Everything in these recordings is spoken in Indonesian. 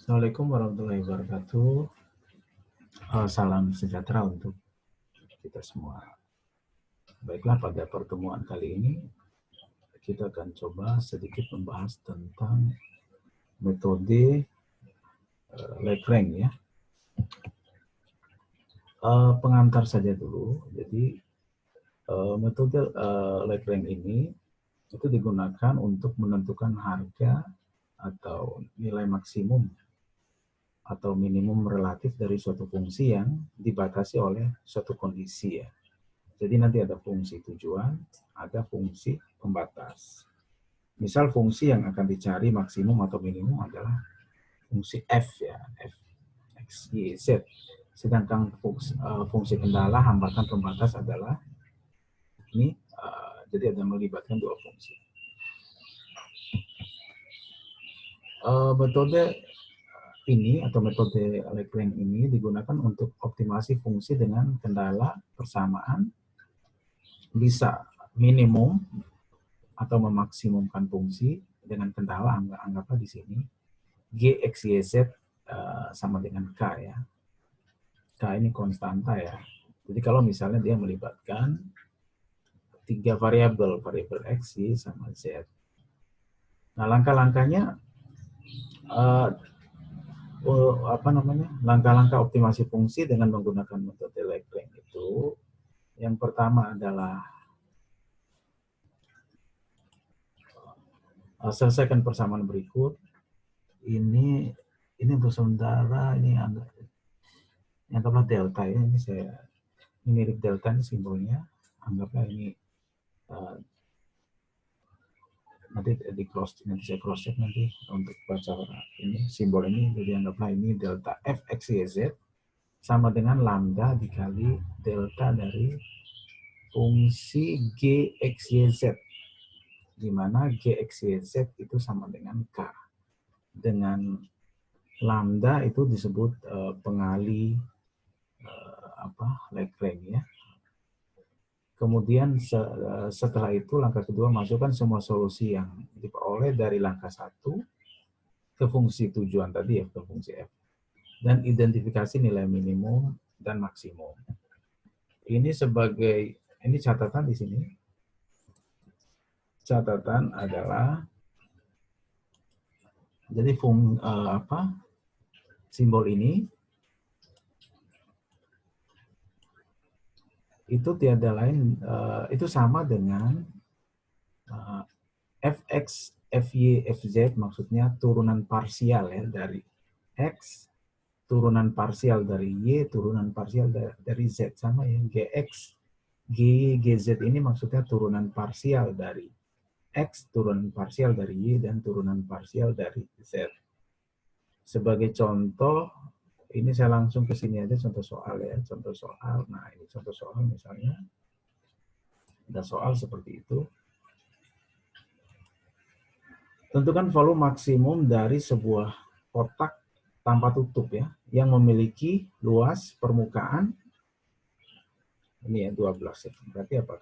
Assalamualaikum warahmatullahi wabarakatuh. Salam sejahtera untuk kita semua. Baiklah, pada pertemuan kali ini kita akan coba sedikit membahas tentang metode Lagrange ya. Pengantar saja dulu. Jadi metode Lagrange ini itu digunakan untuk menentukan harga atau nilai maksimum atau minimum relatif dari suatu fungsi yang dibatasi oleh suatu kondisi ya. Jadi nanti ada fungsi tujuan, ada fungsi pembatas. Misal fungsi yang akan dicari maksimum atau minimum adalah fungsi f ya, f, x, y, z. Sedangkan fungsi kendala, hambatan, pembatas adalah ini, jadi ada melibatkan dua fungsi. Metode ini atau metode Lagrange ini digunakan untuk optimasi fungsi dengan kendala persamaan, bisa minimum atau memaksimumkan fungsi dengan kendala, anggaplah di sini G, X, Y, Z sama dengan K ya. K ini konstanta ya. Jadi kalau misalnya dia melibatkan tiga variabel X, Y, sama Z. Nah, langkah-langkahnya langkah-langkah optimasi fungsi dengan menggunakan metode Lagrange itu, yang pertama adalah selesaikan persamaan berikut. Ini untuk sementara ini anggaplah delta ya. Ini mirip delta ini simbolnya. Anggaplah ini nanti saya cross check nanti untuk baca ini simbol ini. Jadi anggaplah ini delta f x y z sama dengan lambda dikali delta dari fungsi g x y z, di mana g x y z itu sama dengan k, dengan lambda itu disebut pengali Lagrange ya. Kemudian setelah itu langkah kedua, masukkan semua solusi yang diperoleh dari langkah 1 ke fungsi tujuan tadi ya, ke fungsi f, dan identifikasi nilai minimum dan maksimum. Ini catatan di sini. Catatan adalah jadi simbol ini itu tiada lain, itu sama dengan fx, fy, fz, maksudnya turunan parsial ya dari x, turunan parsial dari y, turunan parsial dari z, sama ya. Gx, gy, gz ini maksudnya turunan parsial dari x, turunan parsial dari y, dan turunan parsial dari z. Sebagai contoh, ini saya langsung ke sini aja, contoh soal ya, contoh soal. Nah, ini contoh soal misalnya. Ada soal seperti itu. Tentukan volume maksimum dari sebuah kotak tanpa tutup ya, yang memiliki luas permukaan ini ya 12 ya. Berarti apa?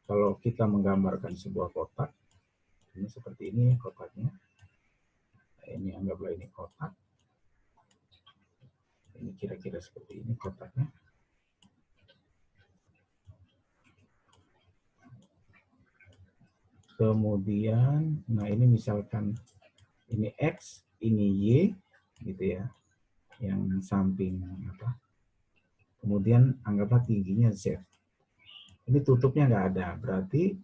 Kalau kita menggambarkan sebuah kotak, ini seperti ini kotaknya. Ini anggaplah ini kotak. Ini kira-kira seperti ini kotaknya. Kemudian, nah ini misalkan ini X, ini Y, gitu ya, yang samping apa. Kemudian anggaplah tingginya Z. Ini tutupnya nggak ada, berarti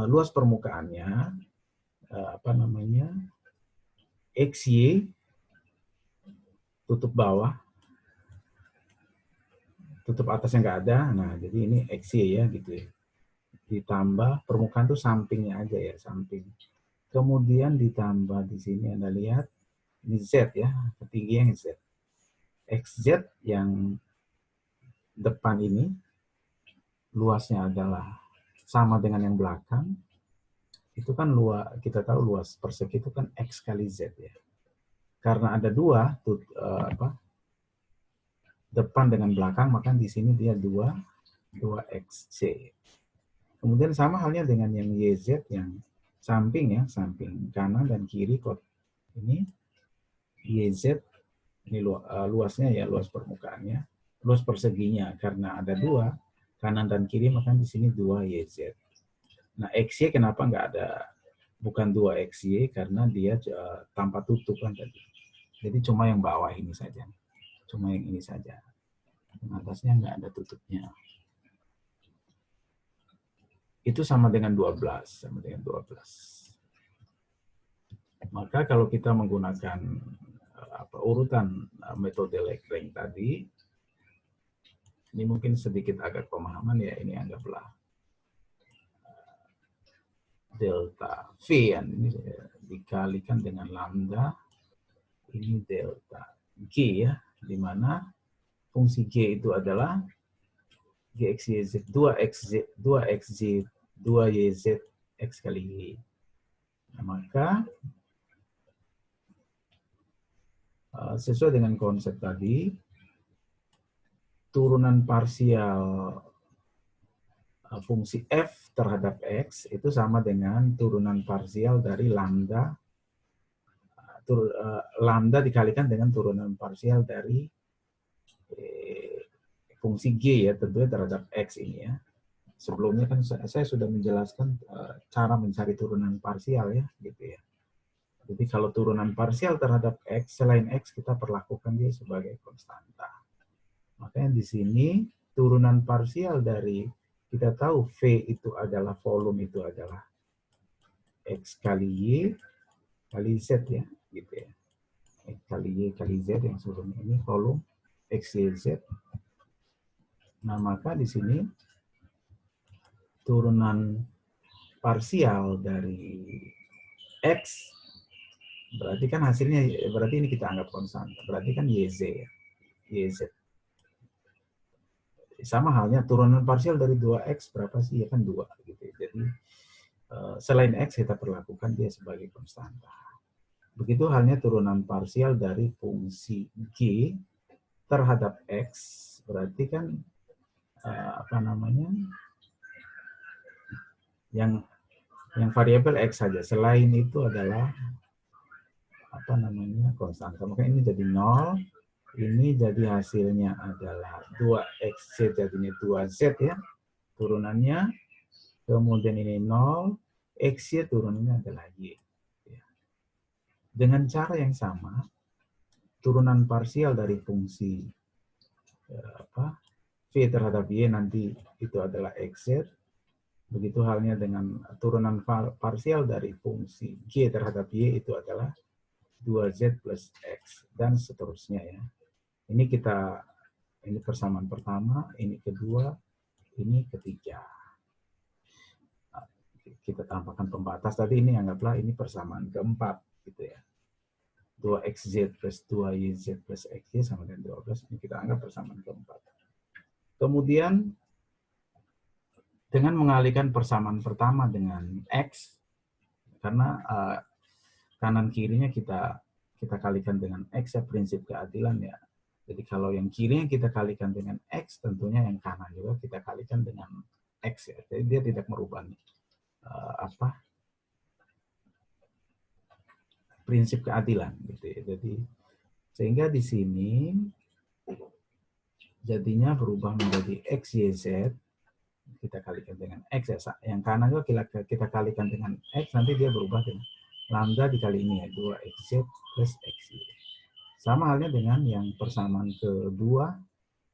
luas permukaannya XY, tutup bawah, tutup atasnya nggak ada. Nah, jadi ini XY ya gitu ya. Ditambah permukaan tuh sampingnya aja ya, samping. Kemudian ditambah di sini Anda lihat ini Z ya, ketinggian Z. XZ yang depan ini luasnya adalah sama dengan yang belakang. Itu kan kita tahu luas persegi itu kan X kali Z ya. Karena ada dua depan dengan belakang, maka di sini dia 2XC. Kemudian sama halnya dengan yang YZ yang samping ya, samping kanan dan kiri kok ini YZ, ini luasnya ya, luas permukaannya, luas perseginya, karena ada dua, kanan dan kiri, maka di sini 2 YZ. Nah, XY kenapa nggak ada, bukan 2 XY, karena dia tanpa tutup kan tadi. Jadi cuma yang bawah ini saja. Cuma yang ini saja. Yang atasnya nggak ada tutupnya. Itu sama dengan 12. Sama dengan 12. Maka kalau kita menggunakan urutan metode Lagrange tadi, ini mungkin sedikit agak pemahaman ya, ini anggaplah delta V ya, ini dikalikan dengan lambda, ini delta G ya, di mana fungsi G itu adalah GXYZ 2XZ 2XZ 2YZ X kali Y. Nah, maka sesuai dengan konsep tadi, turunan parsial fungsi F terhadap X itu sama dengan turunan parsial dari lambda, lambda dikalikan dengan turunan parsial dari fungsi G ya, tentunya terhadap X ini ya. Sebelumnya kan saya sudah menjelaskan cara mencari turunan parsial ya, gitu ya. Jadi kalau turunan parsial terhadap X, selain X kita perlakukan dia sebagai konstanta. Makanya di sini turunan parsial dari, kita tahu V itu adalah, volume itu adalah X kali Y kali Z ya, gitu ya. X kali Y kali Z yang sebelumnya ini volume X, Y, Z. Nah, maka di sini turunan parsial dari X, berarti kan hasilnya, berarti ini kita anggap konstanta. Berarti kan YZ ya. YZ. Sama halnya turunan parsial dari 2X berapa sih? Ya kan 2 gitu. Jadi selain X kita perlakukan dia sebagai konstanta. Begitu halnya turunan parsial dari fungsi G terhadap X, berarti kan apa namanya? Yang variabel X saja. Selain itu adalah apa namanya? Konstanta. Maka ini jadi 0. Ini jadi hasilnya adalah 2XZ, jadinya 2Z ya, turunannya. Kemudian ini 0, X-nya turunannya adalah Y. Dengan cara yang sama, turunan parsial dari fungsi V terhadap Y nanti itu adalah XZ. Begitu halnya dengan turunan parsial dari fungsi G terhadap Y itu adalah 2Z plus X, dan seterusnya ya. Ini persamaan pertama, ini kedua, ini ketiga. Kita tambahkan pembatas tadi, ini anggaplah ini persamaan keempat gitu ya. 2XZ plus 2YZ plus XY sama dengan 12, ini kita anggap persamaan keempat. Kemudian dengan mengalihkan persamaan pertama dengan X, karena kanan kirinya kita kalikan dengan X ya, prinsip keadilan ya. Jadi kalau yang kirinya kita kalikan dengan X, tentunya yang kanan juga kita kalikan dengan X ya. Jadi dia tidak merubah prinsip keadilan gitu ya. Jadi sehingga di sini jadinya berubah menjadi X, Y, Z, kita kalikan dengan X ya. Yang kanan juga kita kalikan dengan X, nanti dia berubah dengan lambda dikali ini ya, 2XZ plus XY. Sama halnya dengan yang persamaan kedua,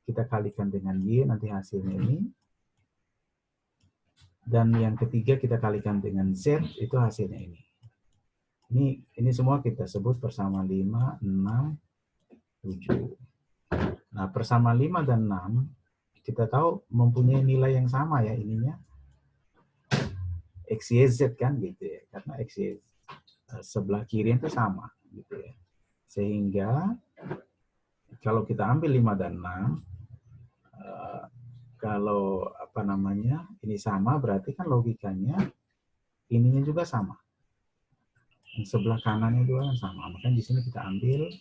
kita kalikan dengan Y, nanti hasilnya ini. Dan yang ketiga kita kalikan dengan Z, itu hasilnya ini. Ini semua kita sebut persamaan 5, 6, 7. Nah, persamaan 5 dan 6, kita tahu mempunyai nilai yang sama ya, ininya. X, Y, Z kan gitu ya. Karena X, Y, sebelah kiri itu sama gitu ya. Sehingga kalau kita ambil 5 dan 6, kalau apa namanya, ini sama, berarti kan logikanya ininya juga sama. Yang sebelah kanannya juga kan sama. Makanya di sini kita ambil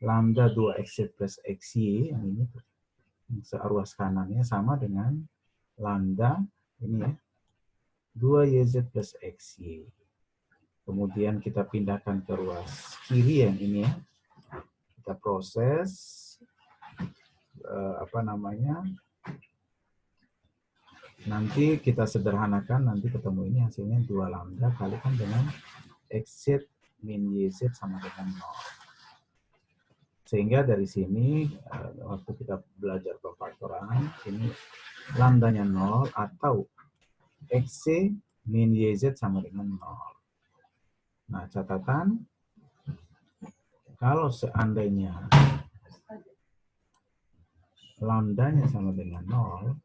lambda 2XZ plus XY, yang ini seruas kanannya sama dengan lambda ini ya, 2YZ plus XY. Kemudian kita pindahkan ke ruas kiri yang ini ya. kita proses nanti kita sederhanakan, nanti ketemu ini hasilnya 2 lambda kalikan dengan xz min yz sama dengan 0. Sehingga dari sini waktu kita belajar pefaktoran, ini lambdanya 0 atau xc min yz sama dengan 0. Nah, catatan, kalau seandainya lambdanya sama dengan 0,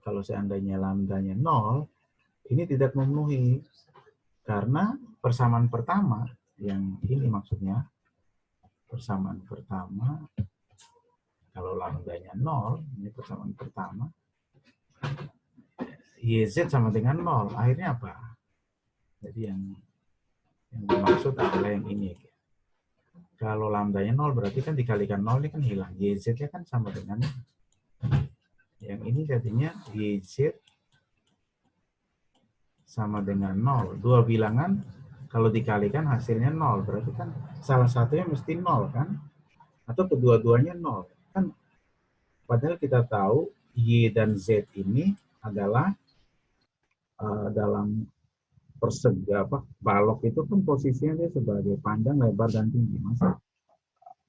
kalau seandainya lambdanya 0, ini tidak memenuhi. Karena persamaan pertama, yang ini maksudnya, persamaan pertama, kalau lambdanya 0, ini persamaan pertama, YZ sama dengan 0, akhirnya apa? Jadi yang dimaksud adalah yang ini. Kalau lambdanya 0, berarti kan dikalikan 0, ini kan hilang. YZ-nya kan sama dengan, yang ini jadinya YZ sama dengan 0. Dua bilangan kalau dikalikan hasilnya 0. Berarti kan salah satunya mesti 0 kan? Atau kedua-duanya 0. Kan padahal kita tahu Y dan Z ini adalah dalam persegi balok itu kan posisinya dia sebagai panjang, lebar, dan tinggi.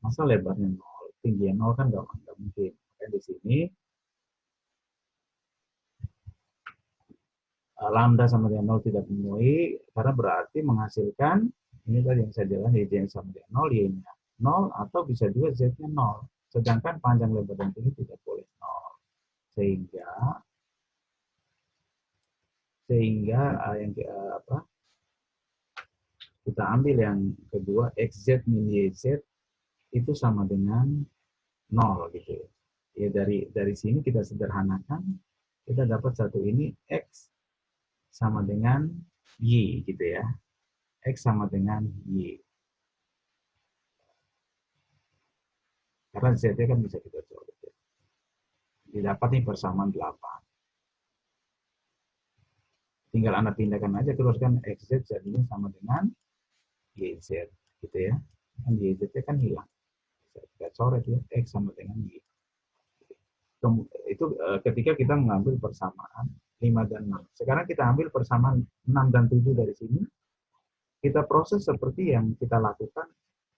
Masa lebarnya 0, tingginya 0 kan nggak mungkin. Makanya di sini lambda sama dengan 0 tidak memenuhi, karena berarti menghasilkan, ini tadi yang saya bilang, Y yang sama dengan 0, Y-nya 0, atau bisa juga Z-nya 0. Sedangkan panjang, lebar, dan tinggi tidak boleh 0. Sehingga yang kita ambil yang kedua, xz min yz itu sama dengan 0 gitu ya. Ya dari sini kita sederhanakan, kita dapat satu ini x sama dengan y gitu ya. X sama dengan y. Karena z kan bisa kita coret ya. Didapat nih persamaan 8. Tinggal Anda pindahkan aja, teruskan xz jadinya sama dengan yz gitu ya. Kan yz kan hilang. Kita coret ya, x sama dengan y. Itu ketika kita mengambil persamaan 5 dan 6. Sekarang kita ambil persamaan 6 dan 7 dari sini. Kita proses seperti yang kita lakukan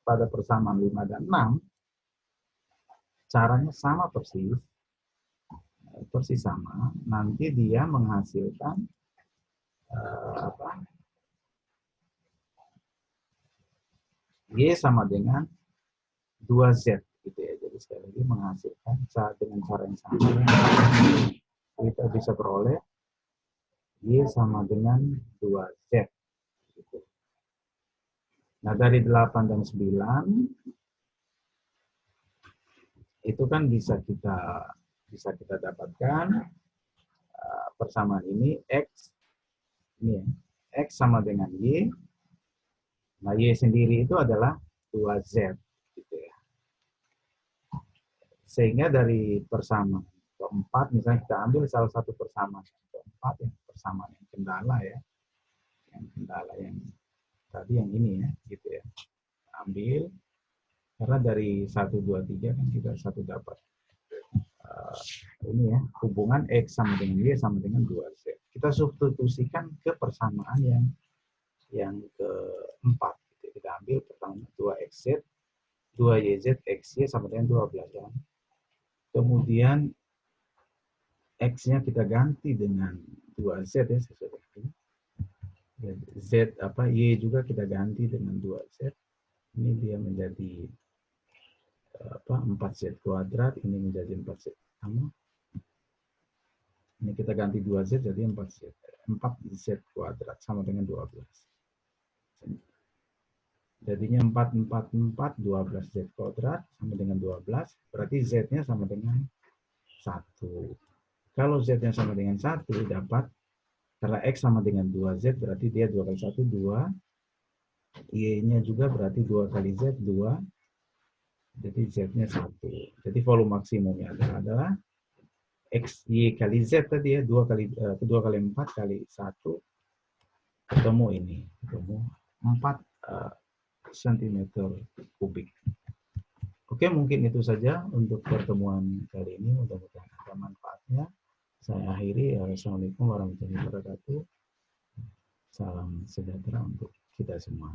pada persamaan 5 dan 6. Caranya sama persis sama. Nanti dia menghasilkan Y sama dengan 2Z gitu ya. Jadi sekali lagi menghasilkan dengan cara yang sama, kita bisa peroleh Y sama dengan 2Z gitu. Nah, dari 8 dan 9 itu kan bisa kita dapatkan persamaan ini X ini ya, X sama dengan Y. Nah, Y sendiri itu adalah 2Z gitu ya. Sehingga dari persamaan keempat, misalnya kita ambil salah satu persamaan keempat, yang persamaan yang kendala ya. Yang kendala yang tadi yang ini ya, gitu ya. Ambil, karena dari 1, 2, 3 kan kita satu dapat. Ini ya, hubungan X sama dengan Y sama dengan 2Z. Kita substitusikan ke persamaan yang keempat. Kita ambil pertama 2XZ, 2YZ, XY sama dengan 12. Ya. Kemudian X-nya kita ganti dengan 2Z ya, sesuai dengan Z Y juga kita ganti dengan 2Z. Ini dia menjadi 4Z kuadrat, ini menjadi 4Z sama. Ini kita ganti 2Z jadi 4Z kuadrat sama dengan 12. Jadinya 4, 4, 4, 12Z kuadrat sama dengan 12. Berarti Z-nya sama dengan 1. Kalau Z-nya sama dengan 1, dapat, karena X sama dengan 2Z, berarti dia 2 kali 1, 2. Y-nya juga berarti 2 kali Z, 2. Jadi Z-nya 1. Jadi volume maksimumnya adalah X, Y kali Z tadi ya, 2 kali 4 kali 1. Ketemu ini. Ketemu 4 cm kubik. Oke, mungkin itu saja untuk pertemuan kali ini. Mudah-mudahan ada manfaatnya. Saya akhiri. Assalamualaikum warahmatullahi wabarakatuh. Salam sejahtera untuk kita semua.